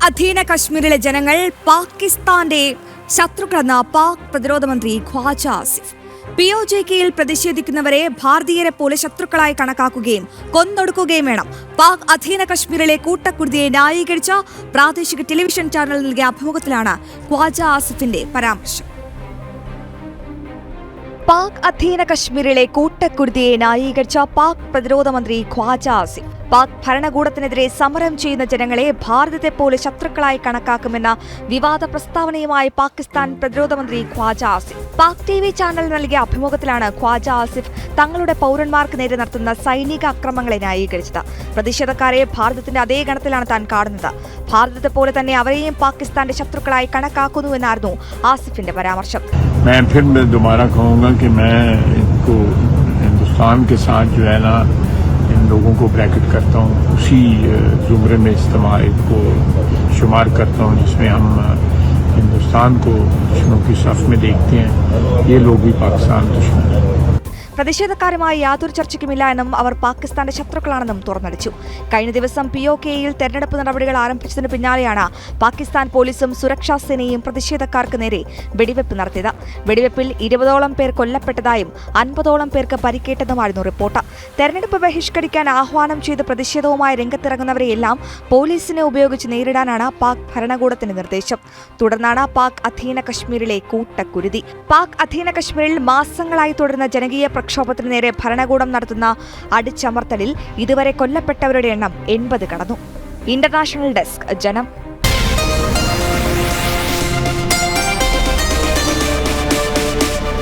അധീന കശ്മീരിലെ ജനങ്ങൾ പാകിസ്ഥാന്റെ ശത്രുക്കളെന്ന് പാക് പ്രതിരോധ മന്ത്രി ഖ്വാജ ആസിഫ്. POJKയിൽ പ്രതിഷേധിക്കുന്നവരെ ഭാരതീയരെ പോലെ ശത്രുക്കളായി കണക്കാക്കുകയും കൊന്നൊടുക്കുകയും വേണം. പാക് അധീന കശ്മീരിലെ കൂട്ടക്കുരുതിയെ ന്യായീകരിച്ച പ്രാദേശിക ടെലിവിഷൻ ചാനൽ നൽകിയ അഭിമുഖത്തിലാണ് ഖ്വാജ ആസിഫിന്റെ പരാമർശം. പാക് അധീന കശ്മീരിലെ കൂട്ടക്കുരുതിയെ ന്യായീകരിച്ച പാക് പ്രതിരോധ മന്ത്രി ഖ്വാജ ആസിഫ്. പാക് ഭരണകൂടത്തിനെതിരെ സമരം ചെയ്യുന്ന ജനങ്ങളെ ഭാരതത്തെ പോലെ ശത്രുക്കളായി കണക്കാക്കുമെന്ന വിവാദ പ്രസ്താവനയുമായി പാകിസ്ഥാൻ പ്രതിരോധ മന്ത്രി ഖ്വാജ ആസിഫ്. പാക് TV ചാനൽ നൽകിയ അഭിമുഖത്തിലാണ് ഖ്വാജ ആസിഫ് തങ്ങളുടെ പൗരന്മാർക്ക് നേരെ നടത്തുന്ന സൈനിക അക്രമങ്ങളെ ന്യായീകരിച്ചത്. പ്രതിഷേധക്കാരെ ഭാരതത്തിന്റെ അതേ ഗണത്തിലാണ് താൻ കാണുന്നത്. ഭാരതത്തെ പോലെ തന്നെ അവരെയും പാകിസ്ഥാന്റെ ശത്രുക്കളായി കണക്കാക്കുന്നുവെന്നായിരുന്നു ആസിഫിന്റെ പരാമർശം. मैं फिर दोबारा कहूँगा कि मैं इनको हिंदुस्तान के साथ जो है ना इन लोगों को ब्रैकेट करता हूँ, उसी जुमरे में इस्तेमाल को शुमार करता हूँ जिसमें हम हिंदुस्तान को दुश्मनों की सफ में देखते हैं. ये लोग भी पाकिस्तान दुश्मन हैं. പ്രതിഷേധക്കാരുമായി യാതൊരു ചർച്ചയ്ക്കുമില്ല എന്നും അവർ പാകിസ്ഥാന്റെ ശത്രുക്കളാണെന്നും തുറന്നടിച്ചു. കഴിഞ്ഞ ദിവസം POKയിൽ തെരഞ്ഞെടുപ്പ് നടപടികൾ ആരംഭിച്ചതിന് പിന്നാലെയാണ് പാകിസ്ഥാൻ പോലീസും സുരക്ഷാ സേനയും പ്രതിഷേധക്കാർക്ക് നേരെ വെടിവെപ്പ് നടത്തിയത്. വെടിവെപ്പിൽ 20ഓളം പേർ കൊല്ലപ്പെട്ടതായും 50ഓളം പേർക്ക് പരിക്കേറ്റതുമായിരുന്നു റിപ്പോർട്ട്. തെരഞ്ഞെടുപ്പ് ബഹിഷ്കരിക്കാൻ ആഹ്വാനം ചെയ്ത് പ്രതിഷേധവുമായി രംഗത്തിറങ്ങുന്നവരെയെല്ലാം പോലീസിനെ ഉപയോഗിച്ച് നേരിടാനാണ് പാക് ഭരണകൂടത്തിന്റെ നിർദ്ദേശം. തുടർന്നാണ് പാക് അധീന കശ്മീരിലെ കൂട്ടക്കുരുതി. പാക് അധീന കശ്മീരിൽ മാസങ്ങളായി തുടരുന്ന ജനകീയ പ്രക്ഷോഭത്തിന് നേരെ ഭരണകൂടം നടത്തുന്ന അടിച്ചമർത്തലിൽ ഇതുവരെ കൊല്ലപ്പെട്ടവരുടെ എണ്ണം 80 കടന്നു. ഇന്റർനാഷണൽ ഡെസ്ക്, ജനം.